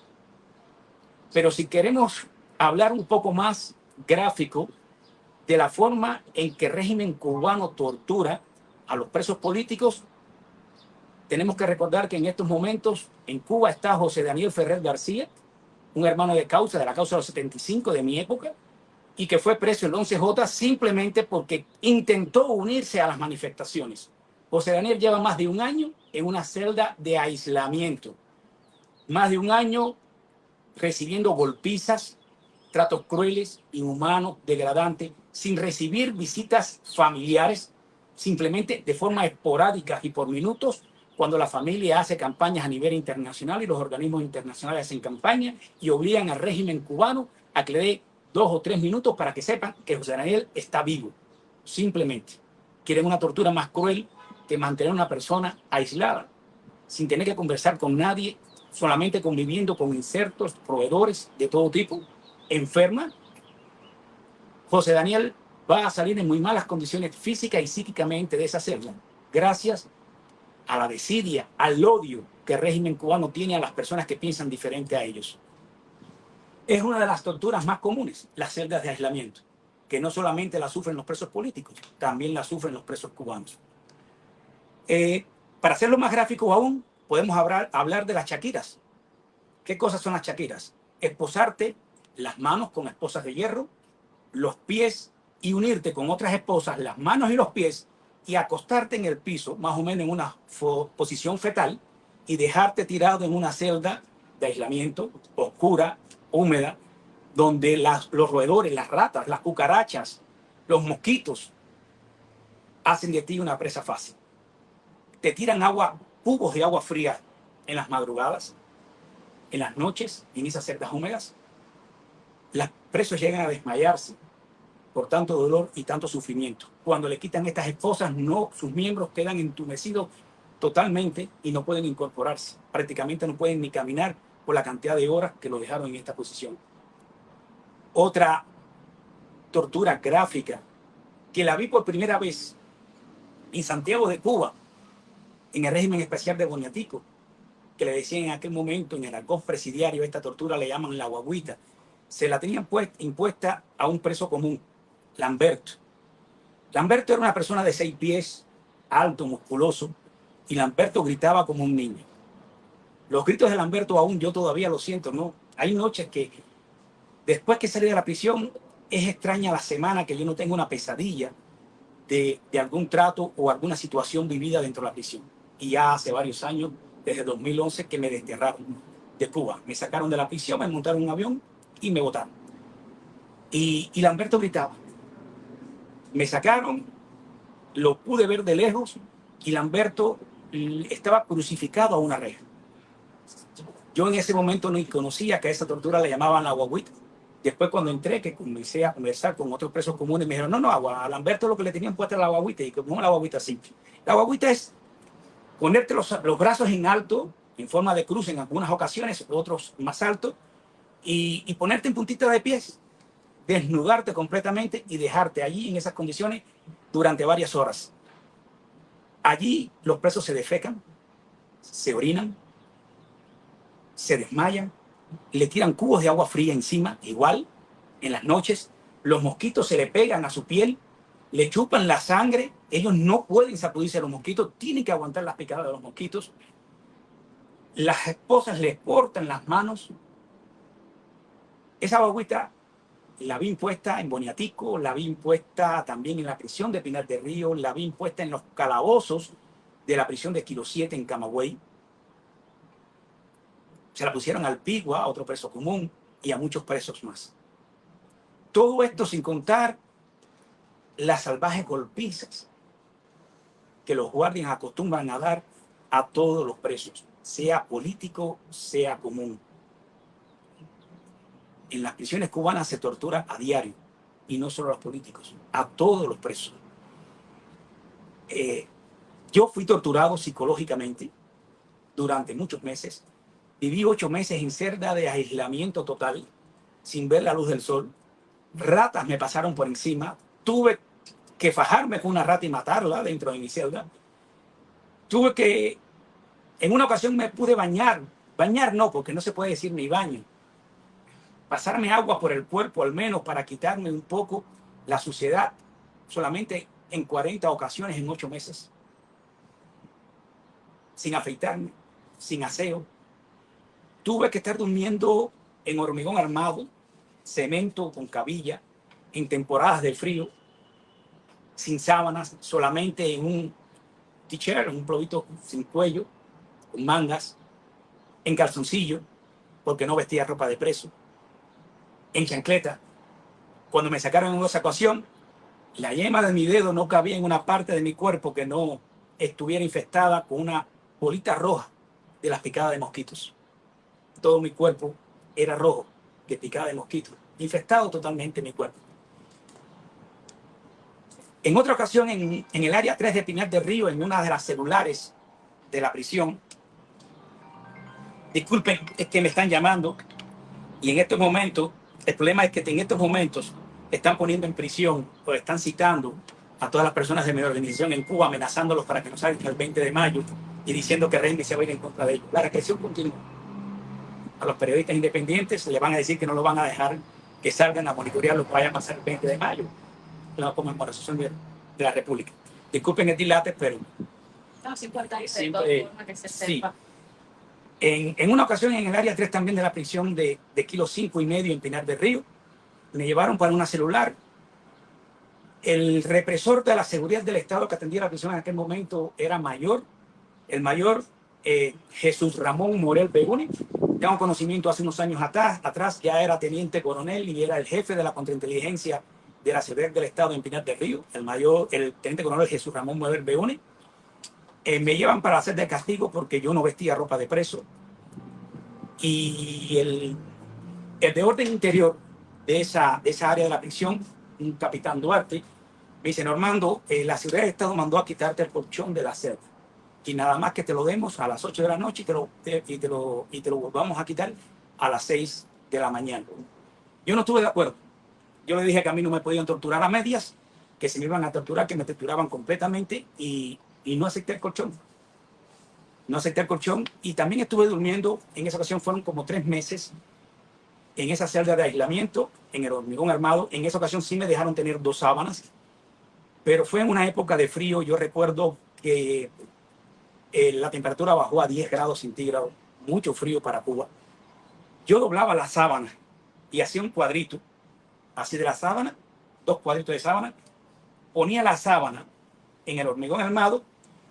Pero si queremos hablar un poco más gráfico de la forma en que el régimen cubano tortura a los presos políticos, tenemos que recordar que en estos momentos en Cuba está José Daniel Ferrer García, un hermano de la causa de los 75 de mi época, y que fue preso el 11J simplemente porque intentó unirse a las manifestaciones. José Daniel lleva más de un año en una celda de aislamiento, más de un año recibiendo golpizas, tratos crueles, inhumanos, degradantes, sin recibir visitas familiares, simplemente de forma esporádica y por minutos, cuando la familia hace campañas a nivel internacional y los organismos internacionales hacen campañas y obligan al régimen cubano a que le dé 2 o 3 minutos para que sepan que José Daniel está vivo. Simplemente quieren una tortura más cruel que mantener a una persona aislada, sin tener que conversar con nadie, solamente conviviendo con insertos, proveedores de todo tipo, enferma. José Daniel va a salir en muy malas condiciones físicas y psíquicamente de esa celda, gracias a la desidia, al odio que el régimen cubano tiene a las personas que piensan diferente a ellos. Es una de las torturas más comunes, las celdas de aislamiento, que no solamente la sufren los presos políticos, también la sufren los presos cubanos. Para hacerlo más gráfico aún, podemos hablar de las chaquiras. ¿Qué cosas son las chaquiras? Esposarte las manos con esposas de hierro, los pies y unirte con otras esposas, las manos y los pies, y acostarte en el piso, más o menos en una posición fetal, y dejarte tirado en una celda de aislamiento, oscura, húmeda, donde los roedores, las ratas, las cucarachas, los mosquitos hacen de ti una presa fácil. Te tiran cubos de agua fría en las madrugadas, en las noches, en esas celdas húmedas. Los presos llegan a desmayarse por tanto dolor y tanto sufrimiento. Cuando le quitan estas esposas, sus miembros quedan entumecidos totalmente y no pueden incorporarse. Prácticamente no pueden ni caminar por la cantidad de horas que lo dejaron en esta posición. Otra tortura gráfica que la vi por primera vez en Santiago de Cuba, en el régimen especial de Boñatico, que le decían en aquel momento en el argot presidiario, esta tortura le llaman la guaguita, se la tenían impuesta a un preso común, Lamberto. Lamberto era una persona de 6 pies, alto, musculoso, y Lamberto gritaba como un niño. Los gritos de Lamberto aún yo todavía lo siento, ¿no? Hay noches que después que salí de la prisión es extraña la semana que yo no tengo una pesadilla de algún trato o alguna situación vivida dentro de la prisión. Y ya hace varios años, desde 2011, que me desterraron de Cuba. Me sacaron de la prisión, me montaron en un avión y me botaron. Y Lamberto gritaba. Me sacaron, lo pude ver de lejos y Lamberto estaba crucificado a una reja. Yo en ese momento no conocía que a esa tortura le llamaban la guaguita. Después cuando entré, que comencé a conversar con otros presos comunes, me dijeron, no, a Lamberto lo que le tenían puesta era la guaguita. Y como la guaguita simple. La guaguita es ponerte los brazos en alto, en forma de cruz en algunas ocasiones, otros más alto, y ponerte en puntita de pies, desnudarte completamente y dejarte allí en esas condiciones durante varias horas. Allí los presos se defecan, se orinan, se desmayan, le tiran cubos de agua fría encima, igual, en las noches. Los mosquitos se le pegan a su piel, le chupan la sangre, ellos no pueden sacudirse a los mosquitos, tienen que aguantar las picadas de los mosquitos. Las esposas les cortan las manos. Esa guaguita la vi impuesta en Boniatico, la vi impuesta también en la prisión de Pinar del Río, la vi impuesta en los calabozos de la prisión de Kilo 7 en Camagüey. Se la pusieron al Pigua, a otro preso común, y a muchos presos más. Todo esto sin contar las salvajes golpizas que los guardias acostumbran a dar a todos los presos, sea político, sea común. En las prisiones cubanas se tortura a diario, y no solo a los políticos, a todos los presos. Yo fui torturado psicológicamente durante muchos meses. Viví 8 meses en celda de aislamiento total, sin ver la luz del sol. Ratas me pasaron por encima. Tuve que fajarme con una rata y matarla dentro de mi celda. En una ocasión me pude bañar. Bañar no, porque no se puede decir ni baño. Pasarme agua por el cuerpo al menos para quitarme un poco la suciedad. Solamente en 40 ocasiones en 8 meses. Sin afeitarme, sin aseo. Tuve que estar durmiendo en hormigón armado, cemento con cabilla, en temporadas de frío, sin sábanas, solamente en un t-shirt, un globito sin cuello, con mangas, en calzoncillo, porque no vestía ropa de preso, en chancleta. Cuando me sacaron en esa ocasión, la yema de mi dedo no cabía en una parte de mi cuerpo que no estuviera infestada con una bolita roja de las picadas de mosquitos. Todo mi cuerpo era rojo de picada de mosquitos, infestado totalmente mi cuerpo. En otra ocasión, en el área 3 de Pinar del Río, en una de las celulares de la prisión, disculpen, es que me están llamando, y en estos momentos, el problema es que en estos momentos están poniendo en prisión o están citando a todas las personas de mi organización en Cuba, amenazándolos para que no salgan el 20 de mayo y diciendo que el régimen se va a ir en contra de ellos. La represión continúa. A los periodistas independientes le van a decir que no lo van a dejar que salgan a monitorear lo que vaya a pasar el 20 de mayo, la conmemoración de la República. Disculpen el dilate, pero No, es importante siempre, que se sí. sepa. En una ocasión en el área 3 también de la prisión de Kilo 5,5 en Pinar del Río, me llevaron para una celular. El represor de la seguridad del Estado que atendía la prisión en aquel momento era mayor, el mayor Jesús Ramón Morel Beguni. Tengo conocimiento hace unos años atrás, ya era teniente coronel y era el jefe de la contrainteligencia de la seguridad del Estado en Pinar del Río, el teniente coronel Jesús Ramón Morel Beguni. Me llevan para hacer de castigo porque yo no vestía ropa de preso. Y el de orden interior de esa área de la prisión, un capitán Duarte, me dice: Normando, la seguridad del Estado mandó a quitarte el colchón de la celda. Y nada más que te lo demos a las 8 de la noche y te lo volvamos a quitar a las 6 de la mañana. Yo no estuve de acuerdo. Yo le dije que a mí no me podían torturar a medias, que se me iban a torturar, que me torturaban completamente, y no acepté el colchón. No acepté el colchón y también estuve durmiendo. En esa ocasión fueron como 3 meses en esa celda de aislamiento, en el hormigón armado. En esa ocasión sí me dejaron tener 2 sábanas, pero fue en una época de frío. Yo recuerdo que la temperatura bajó a 10 grados centígrados, mucho frío para Cuba. Yo doblaba la sábana y hacía un cuadrito, así de la sábana, 2 cuadritos de sábana, ponía la sábana en el hormigón armado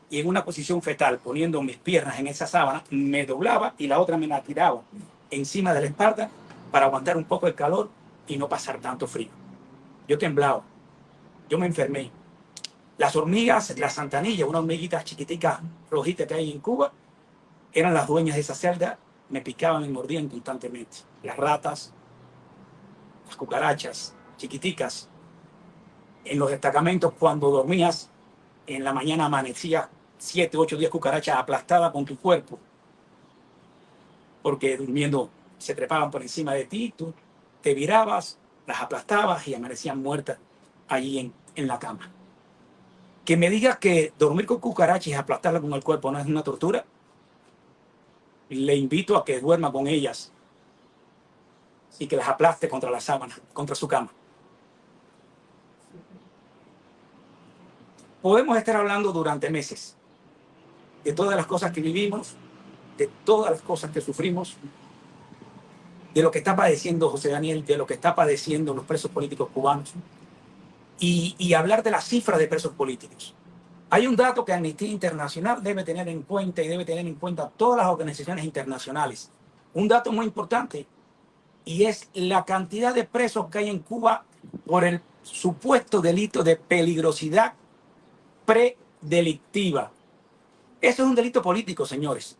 y en una posición fetal, poniendo mis piernas en esa sábana, me doblaba y la otra me la tiraba encima de la espalda para aguantar un poco el calor y no pasar tanto frío. Yo temblaba, yo me enfermé. Las hormigas, las santanillas, unas hormiguitas chiquiticas rojitas que hay en Cuba, eran las dueñas de esa celda, me picaban y mordían constantemente. Las ratas, las cucarachas chiquiticas. En los destacamentos, cuando dormías, en la mañana amanecía 7, 8, 10 cucarachas aplastadas con tu cuerpo, porque durmiendo se trepaban por encima de ti, tú te virabas, las aplastabas y amanecían muertas allí en la cama. Que me digas que dormir con cucarachas y aplastarlas con el cuerpo no es una tortura, le invito a que duerma con ellas y que las aplaste contra la sábana, contra su cama. Podemos estar hablando durante meses de todas las cosas que vivimos, de todas las cosas que sufrimos, de lo que está padeciendo José Daniel, de lo que está padeciendo los presos políticos cubanos y hablar de las cifras de presos políticos. Hay un dato que Amnistía Internacional debe tener en cuenta y debe tener en cuenta todas las organizaciones internacionales. Un dato muy importante, y es la cantidad de presos que hay en Cuba por el supuesto delito de peligrosidad predelictiva. Eso es un delito político, señores.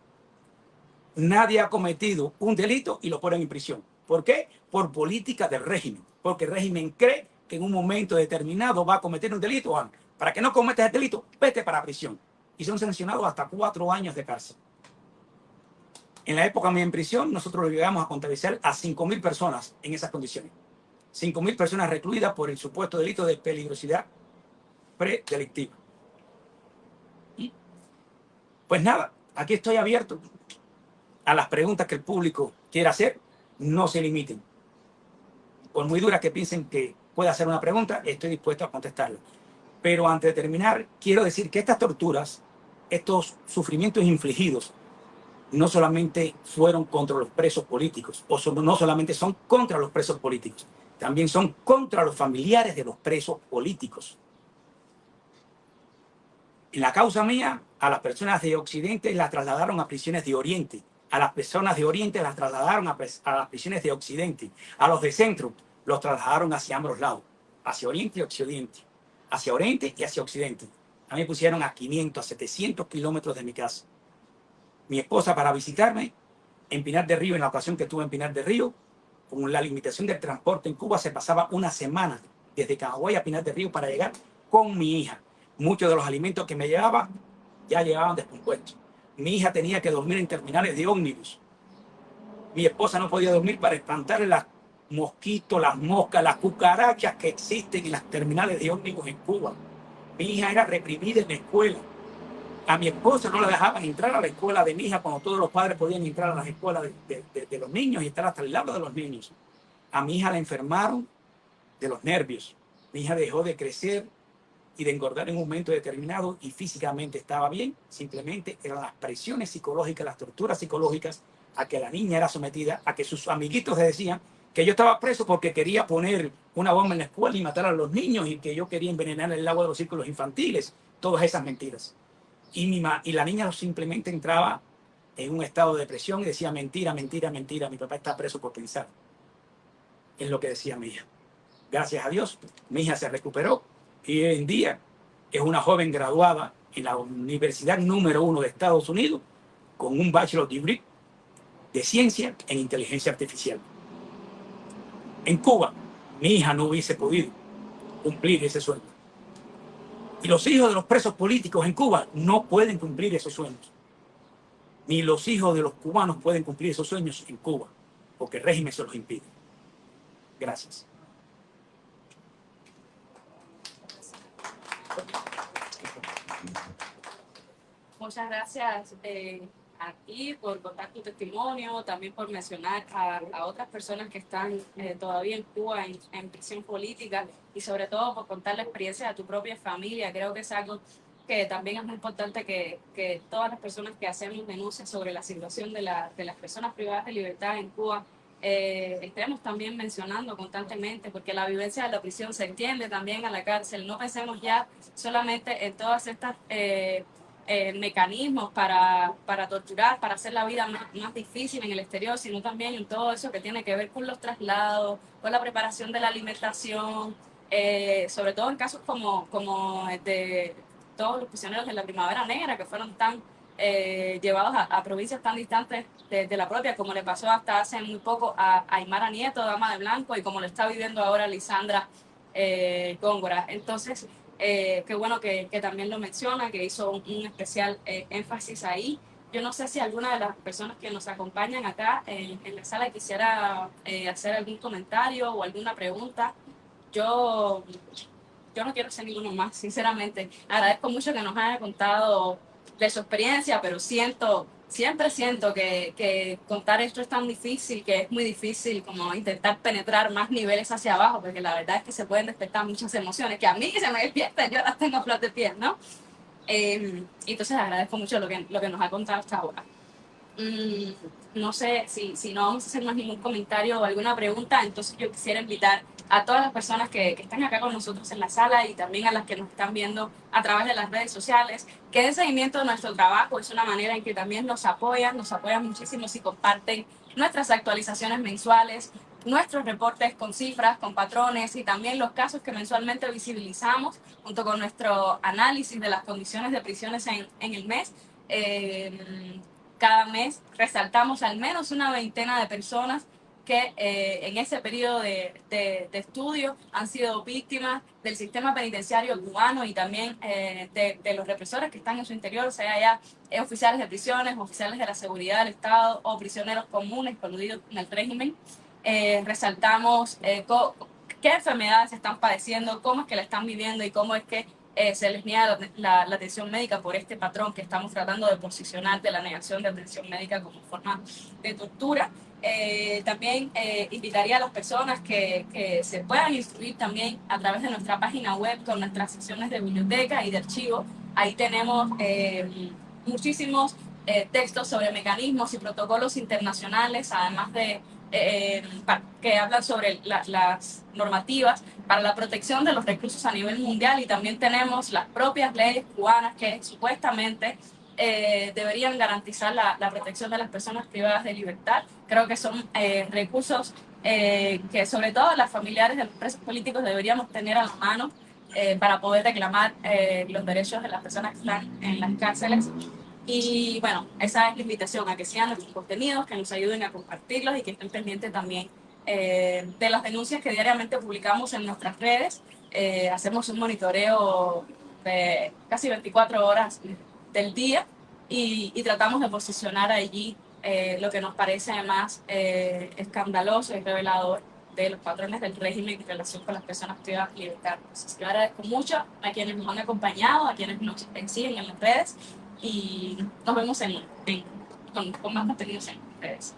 Nadie ha cometido un delito y lo ponen en prisión. ¿Por qué? Por política del régimen. Porque el régimen cree que en un momento determinado va a cometer un delito. Para que no cometas el delito, vete para prisión. Y son sancionados hasta 4 años de cárcel. En la época mía en prisión, nosotros llegamos a contabilizar a 5.000 personas en esas condiciones. 5.000 personas recluidas por el supuesto delito de peligrosidad predelictiva. Pues nada, aquí estoy abierto a las preguntas que el público quiera hacer. No se limiten. Por muy duras que piensen que pueda hacer una pregunta, estoy dispuesto a contestarla. Pero antes de terminar, quiero decir que estas torturas, estos sufrimientos infligidos, no solamente fueron contra los presos políticos, no solamente son contra los presos políticos, también son contra los familiares de los presos políticos. En la causa mía, a las personas de Occidente las trasladaron a prisiones de Oriente. A las personas de Oriente las trasladaron a las prisiones de Occidente. A los de Centro los trasladaron hacia ambos lados, hacia Oriente y Occidente. Hacia Oriente y hacia Occidente. A mí me pusieron a 500, a 700 kilómetros de mi casa. Mi esposa, para visitarme en Pinar del Río, en la ocasión que estuve en Pinar del Río, con la limitación del transporte en Cuba, se pasaba una semana desde Camagüey a Pinar del Río para llegar con mi hija. Muchos de los alimentos que me llevaba ya llegaban descompuestos. Mi hija tenía que dormir en terminales de ómnibus. Mi esposa no podía dormir para espantar los mosquitos, las moscas, las cucarachas que existen en las terminales de ómnibus en Cuba. Mi hija era reprimida en la escuela. A mi esposa no la dejaban entrar a la escuela de mi hija cuando todos los padres podían entrar a las escuelas de los niños y estar hasta el lado de los niños. A mi hija la enfermaron de los nervios. Mi hija dejó de crecer y de engordar en un momento determinado y físicamente estaba bien. Simplemente eran las presiones psicológicas, las torturas psicológicas a que la niña era sometida, a que sus amiguitos le decían que yo estaba preso porque quería poner una bomba en la escuela y matar a los niños y que yo quería envenenar el agua de los círculos infantiles. Todas esas mentiras. Y la niña simplemente entraba en un estado de depresión y decía mentira, mentira, mentira. Mi papá está preso por pensar. Es lo que decía mi hija. Gracias a Dios, mi hija se recuperó y hoy en día es una joven graduada en la Universidad número 1 de Estados Unidos con un bachelor degree de ciencia en inteligencia artificial. En Cuba, mi hija no hubiese podido cumplir ese sueño. Y los hijos de los presos políticos en Cuba no pueden cumplir esos sueños. Ni los hijos de los cubanos pueden cumplir esos sueños en Cuba, porque el régimen se los impide. Gracias. Muchas gracias a ti por contar tu testimonio, también por mencionar a otras personas que están todavía en Cuba en prisión política y sobre todo por contar la experiencia de tu propia familia. Creo que es algo que también es muy importante que todas las personas que hacemos denuncias sobre la situación de las personas privadas de libertad en Cuba estemos también mencionando constantemente, porque la vivencia de la prisión se extiende también a la cárcel. No pensemos ya solamente en todas estas mecanismos para torturar, para hacer la vida más difícil en el exterior, sino también en todo eso que tiene que ver con los traslados, con la preparación de la alimentación, sobre todo en casos como el de todos los prisioneros de la Primavera Negra, que fueron tan llevados a provincias tan distantes de la propia, como le pasó hasta hace muy poco a Aymara Nieto, dama de blanco, y como lo está viviendo ahora Lisandra Góngora. Entonces, qué bueno que también lo menciona, que hizo un especial énfasis ahí. Yo no sé si alguna de las personas que nos acompañan acá en la sala quisiera hacer algún comentario o alguna pregunta. Yo no quiero hacer ninguno más, sinceramente. Agradezco mucho que nos haya contado de su experiencia, pero siempre siento que contar esto es tan difícil, que es muy difícil como intentar penetrar más niveles hacia abajo, porque la verdad es que se pueden despertar muchas emociones, que a mí se me despiertan, yo las tengo a flor de piel, ¿no? Entonces agradezco mucho lo que nos ha contado hasta ahora. no sé si no vamos a hacer más ningún comentario o alguna pregunta, entonces yo quisiera invitar a todas las personas que están acá con nosotros en la sala y también a las que nos están viendo a través de las redes sociales, que den seguimiento a nuestro trabajo. Es una manera en que también nos apoyan muchísimo si comparten nuestras actualizaciones mensuales, nuestros reportes con cifras, con patrones y también los casos que mensualmente visibilizamos junto con nuestro análisis de las condiciones de prisiones en el mes. Cada mes resaltamos al menos una veintena de personas que en ese periodo de estudio han sido víctimas del sistema penitenciario cubano y también de los represores que están en su interior, sea ya oficiales de prisiones, oficiales de la seguridad del Estado o prisioneros comunes coludidos con el régimen. Resaltamos qué enfermedades están padeciendo, cómo es que la están viviendo y cómo es que se les niega la atención médica por este patrón que estamos tratando de posicionar de la negación de atención médica como forma de tortura. También invitaría a las personas que se puedan instruir también a través de nuestra página web con nuestras secciones de biblioteca y de archivo. Ahí tenemos muchísimos textos sobre mecanismos y protocolos internacionales, además de que hablan sobre las normativas para la protección de los reclusos a nivel mundial, y también tenemos las propias leyes cubanas que supuestamente deberían garantizar la protección de las personas privadas de libertad. Creo que son recursos que sobre todo las familiares de los presos políticos deberíamos tener a la mano para poder reclamar los derechos de las personas que están en las cárceles. Y bueno, esa es la invitación a que sigan nuestros contenidos, que nos ayuden a compartirlos y que estén pendientes también de las denuncias que diariamente publicamos en nuestras redes. Hacemos un monitoreo de casi 24 horas del día y tratamos de posicionar allí lo que nos parece más escandaloso y revelador de los patrones del régimen en relación con las personas privadas de libertad. Entonces, yo agradezco mucho a quienes nos han acompañado, a quienes nos siguen en las redes, y nos vemos con más contenidos en redes.